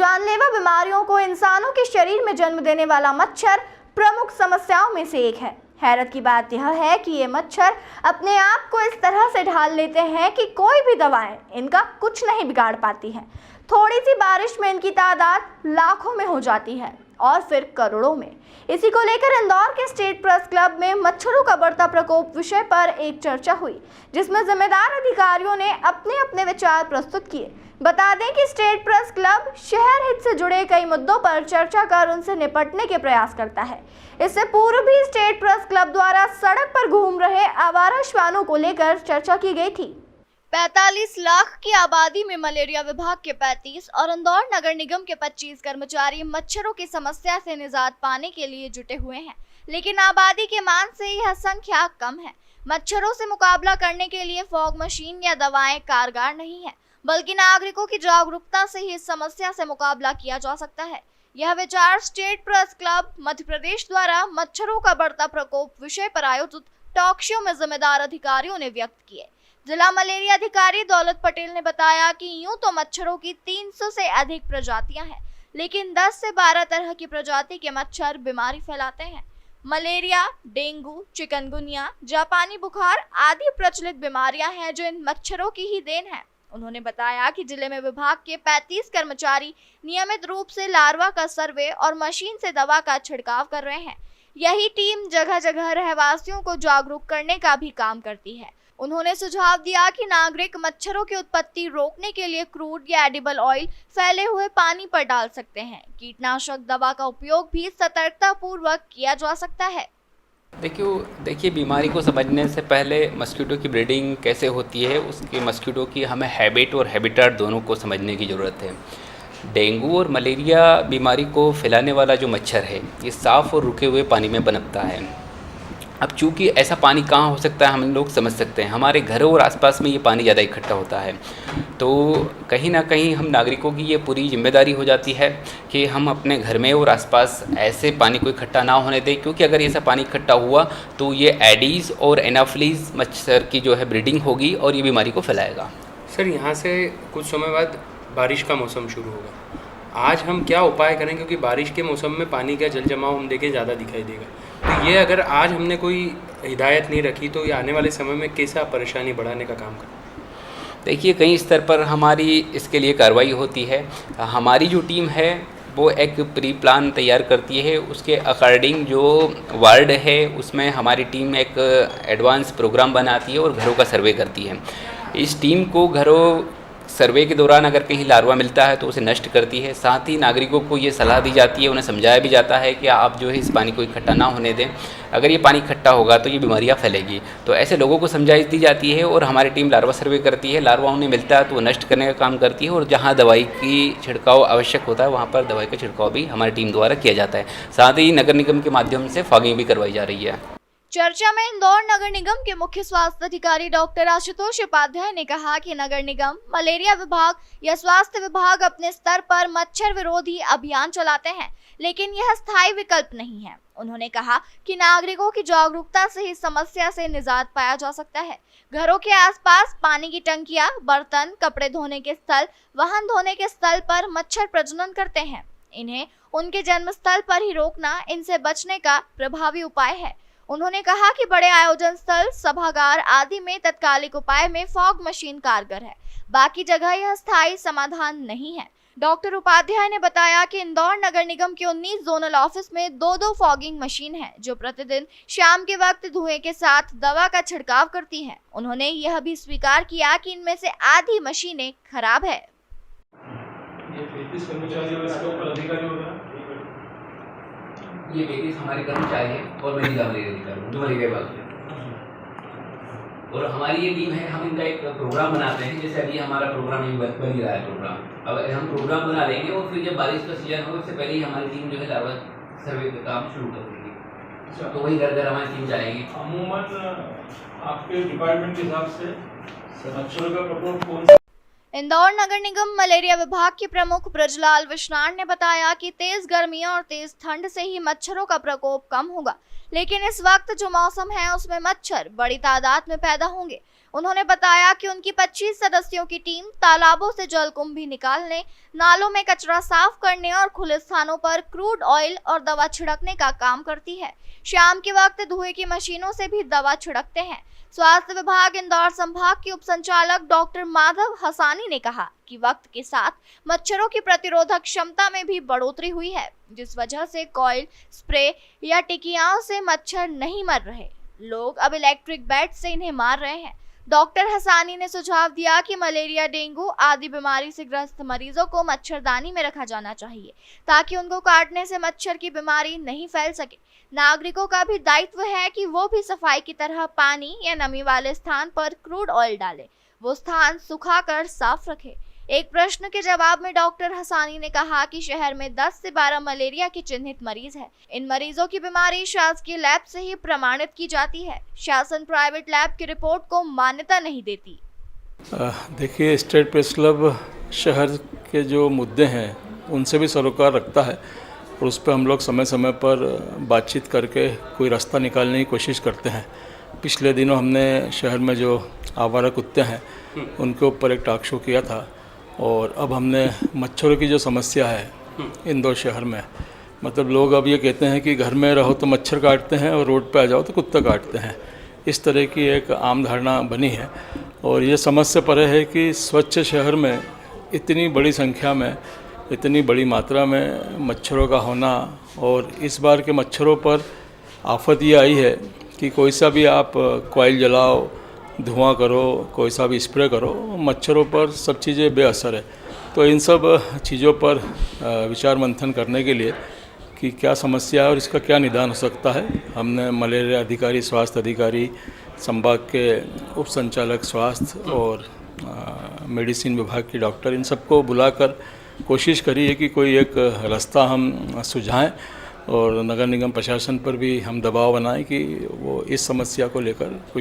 जानलेवा बीमारियों को इंसानों के शरीर में जन्म देने वाला मच्छर प्रमुख समस्याओं में से एक है। हैरत की बात यह है कि ये मच्छर अपने आप को इस तरह से ढाल लेते हैं कि कोई भी दवाएं इनका कुछ नहीं बिगाड़ पाती हैं। थोड़ी सी बारिश में इनकी तादाद लाखों में हो जाती है और फिर करोड़ों में। इसी को लेकर इंदौर के स्टेट प्रेस क्लब में मच्छरों का बढ़ता प्रकोप विषय पर एक चर्चा हुई, जिसमें जिम्मेदार अधिकारियों ने अपने अपने विचार प्रस्तुत किए। बता दें कि स्टेट प्रेस क्लब शहर हित से जुड़े कई मुद्दों पर चर्चा कर उनसे निपटने के प्रयास करता है। इससे पूर्व भी स्टेट प्रेस क्लब द्वारा सड़क पर घूम रहे आवारा श्वानों को लेकर चर्चा की गई थी। 45 लाख की आबादी में मलेरिया विभाग के 35 और इंदौर नगर निगम के 25 कर्मचारी मच्छरों की समस्या से निजात पाने के लिए जुटे हुए हैं, लेकिन आबादी के मान से यह संख्या कम है। मच्छरों से मुकाबला करने के लिए फॉग मशीन या दवाएं कारगर नहीं है, बल्कि नागरिकों की जागरूकता से ही इस समस्या से मुकाबला किया जा सकता है। यह विचार state press club Madhya Pradesh द्वारा मच्छरों का बढ़ता प्रकोप विषय पर आयोजित टॉक शो में जिम्मेदार अधिकारियों ने व्यक्त किए। जिला मलेरिया अधिकारी दौलत पटेल ने बताया कि यूं तो मच्छरों की 300 से अधिक प्रजातियां हैं, लेकिन 10 से 12 तरह की प्रजाति के मच्छर बीमारी फैलाते हैं। मलेरिया, डेंगू, चिकनगुनिया, जापानी बुखार आदि प्रचलित बीमारियां हैं जो इन मच्छरों की ही देन है। उन्होंने बताया कि जिले में विभाग के 35 कर्मचारी नियमित रूप से लार्वा का सर्वे और मशीन से दवा का छिड़काव कर रहे हैं। यही टीम जगह जगह रहवासियों को जागरूक करने का भी काम करती है। उन्होंने सुझाव दिया कि नागरिक मच्छरों की उत्पत्ति रोकने के लिए क्रूड या एडिबल ऑयल फैले हुए पानी पर डाल सकते हैं। कीटनाशक दवा का उपयोग भी सतर्कता पूर्वक किया जा सकता है। देखिए बीमारी को समझने से पहले मस्कीटो की ब्रीडिंग कैसे होती है, उसके मस्कीटो की हमें हैबिट और हैबिटेट दोनों को समझने की ज़रूरत है। डेंगू और मलेरिया बीमारी को फैलाने वाला जो मच्छर है, ये साफ़ और रुके हुए पानी में पनपता है। अब चूँकि ऐसा पानी कहाँ हो सकता है, हम लोग समझ सकते हैं, हमारे घरों और आसपास में ये पानी ज़्यादा इकट्ठा होता है। तो कहीं ना कहीं हम नागरिकों की ये पूरी जिम्मेदारी हो जाती है कि हम अपने घर में और आसपास ऐसे पानी को इकट्ठा ना होने दें, क्योंकि अगर ऐसा पानी इकट्ठा हुआ तो ये एडीज़ और एनाफिलीज़ मच्छर की जो है ब्रीडिंग होगी और ये बीमारी को फैलाएगा। सर, यहाँ से कुछ समय बाद बारिश का मौसम शुरू होगा। आज हम क्या उपाय करें, क्योंकि बारिश के मौसम में पानी का जल जमाव हम देखें ज़्यादा दिखाई देगा। तो ये अगर आज हमने कोई हिदायत नहीं रखी तो ये आने वाले समय में कैसा परेशानी बढ़ाने का काम करें। देखिए कई स्तर पर हमारी इसके लिए कार्रवाई होती है। हमारी जो टीम है वो एक प्री प्लान तैयार करती है, उसके अकॉर्डिंग जो वार्ड है उसमें हमारी टीम एक एडवांस प्रोग्राम बनाती है और घरों का सर्वे करती है। इस टीम को घरों सर्वे के दौरान अगर कहीं लार्वा मिलता है तो उसे नष्ट करती है। साथ ही नागरिकों को ये सलाह दी जाती है, उन्हें समझाया भी जाता है कि आप जो है इस पानी को इकट्ठा ना होने दें, अगर ये पानी इकट्ठा होगा तो ये बीमारियां फैलेगी। तो ऐसे लोगों को समझाइश दी जाती है और हमारी टीम लार्वा सर्वे करती है। लार्वा उन्हें मिलता है तो वो नष्ट करने का काम करती है और जहाँ दवाई की छिड़काव आवश्यक होता है वहाँ पर दवाई का छिड़काव भी हमारी टीम द्वारा किया जाता है। साथ ही नगर निगम के माध्यम से फॉगिंग भी करवाई जा रही है। चर्चा में इंदौर नगर निगम के मुख्य स्वास्थ्य अधिकारी डॉक्टर आशुतोष उपाध्याय ने कहा कि नगर निगम, मलेरिया विभाग या स्वास्थ्य विभाग अपने स्तर पर मच्छर विरोधी अभियान चलाते हैं, लेकिन यह स्थायी विकल्प नहीं है। उन्होंने कहा कि नागरिकों की जागरूकता से ही समस्या से निजात पाया जा सकता है। घरों के आसपास पानी की टंकियां, बर्तन, कपड़े धोने के स्थल, वाहन धोने के स्थल पर मच्छर प्रजनन करते हैं। इन्हें उनके जन्म स्थल पर ही रोकना इनसे बचने का प्रभावी उपाय है। उन्होंने कहा कि बड़े आयोजन स्थल, सभागार आदि में तत्कालिक उपाय में फॉग मशीन कारगर है, बाकी जगह यह स्थायी समाधान नहीं है। डॉक्टर उपाध्याय ने बताया कि इंदौर नगर निगम के 19 जोनल ऑफिस में 2-2 फॉगिंग मशीन है, जो प्रतिदिन शाम के वक्त धुएं के साथ दवा का छिड़काव करती हैं। उन्होंने यह भी स्वीकार किया कि इनमें से आधी मशीनें खराब है। ये 33 हमारे कर्मचारी हैं और मैं जिला मलेरिया अधिकारी हूँ, मलेरिया विभाग। और हमारी ये टीम है, हम इनका एक प्रोग्राम बनाते हैं। जैसे अभी हमारा प्रोग्राम बन ही रहा है प्रोग्राम। अब हम प्रोग्राम बना लेंगे और फिर जब बारिश का सीजन हो उससे पहले ही हमारी टीम जो है लार्वा सर्वे का काम शुरू कर देगी। तो वही घर घर हमारी टीम जाएगी। अमूमन आपके डिपार्टमेंट के हिसाब से मच्छरों का प्रकोप कौन सा? इंदौर नगर निगम मलेरिया विभाग के प्रमुख ब्रजलाल विश्नाण ने बताया कि तेज गर्मियों और तेज ठंड से ही मच्छरों का प्रकोप कम होगा, लेकिन इस वक्त जो मौसम है उसमें मच्छर बड़ी तादाद में पैदा होंगे। उन्होंने बताया कि उनकी 25 सदस्यों की टीम तालाबों से जलकुंभी निकालने, नालों में कचरा साफ करने और खुले स्थानों पर क्रूड ऑयल और दवा छिड़कने का काम करती है। शाम के वक्त धुएं की मशीनों से भी दवा छिड़कते हैं। स्वास्थ्य विभाग इंदौर संभाग के उप संचालक डॉक्टर माधव हसानी ने कहा कि वक्त के साथ मच्छरों की प्रतिरोधक क्षमता में भी बढ़ोतरी हुई है, जिस वजह से कॉइल, स्प्रे या टिकियाओं से मच्छर नहीं मर रहे। लोग अब इलेक्ट्रिक बैट से इन्हें मार रहे हैं। डॉक्टर हसानी ने सुझाव दिया कि मलेरिया, डेंगू आदि बीमारी से ग्रस्त मरीजों को मच्छरदानी में रखा जाना चाहिए ताकि उनको काटने से मच्छर की बीमारी नहीं फैल सके। नागरिकों का भी दायित्व है कि वो भी सफाई की तरह पानी या नमी वाले स्थान पर क्रूड ऑयल डालें, वो स्थान सुखाकर साफ रखें। एक प्रश्न के जवाब में डॉक्टर हसानी ने कहा कि शहर में 10 से 12 मलेरिया के चिन्हित मरीज हैं। इन मरीजों की बीमारी शासकीय लैब से ही प्रमाणित की जाती है। शासन प्राइवेट लैब की रिपोर्ट को मान्यता नहीं देती। देखिए, स्टेट प्रेस क्लब शहर के जो मुद्दे हैं उनसे भी सरोकार रखता है और उस पर हम लोग समय समय पर बातचीत करके कोई रास्ता निकालने की कोशिश करते हैं। पिछले दिनों हमने शहर में जो आवारा कुत्ते हैं उनके ऊपर एक टॉक शो किया था और अब हमने मच्छरों की जो समस्या है इंदौर शहर में, मतलब लोग अब ये कहते हैं कि घर में रहो तो मच्छर काटते हैं और रोड पे आ जाओ तो कुत्ता काटते हैं। इस तरह की एक आम धारणा बनी है और ये समझ से परे है कि स्वच्छ शहर में इतनी बड़ी संख्या में, इतनी बड़ी मात्रा में मच्छरों का होना, और इस बार के मच्छरों पर आफत ये आई है कि कोई सा भी आप कॉइल जलाओ, धुआं करो, कोई सा भी स्प्रे करो, मच्छरों पर सब चीज़ें बेअसर है। तो इन सब चीज़ों पर विचार मंथन करने के लिए कि क्या समस्या है और इसका क्या निदान हो सकता है, हमने मलेरिया अधिकारी, स्वास्थ्य अधिकारी, संभाग के उप संचालक स्वास्थ्य और मेडिसिन विभाग की डॉक्टर, इन सबको बुलाकर कोशिश करी है कि कोई एक रास्ता हम सुझाएं और नगर निगम प्रशासन पर भी हम दबाव बनाएं कि वो इस समस्या को लेकर कुछ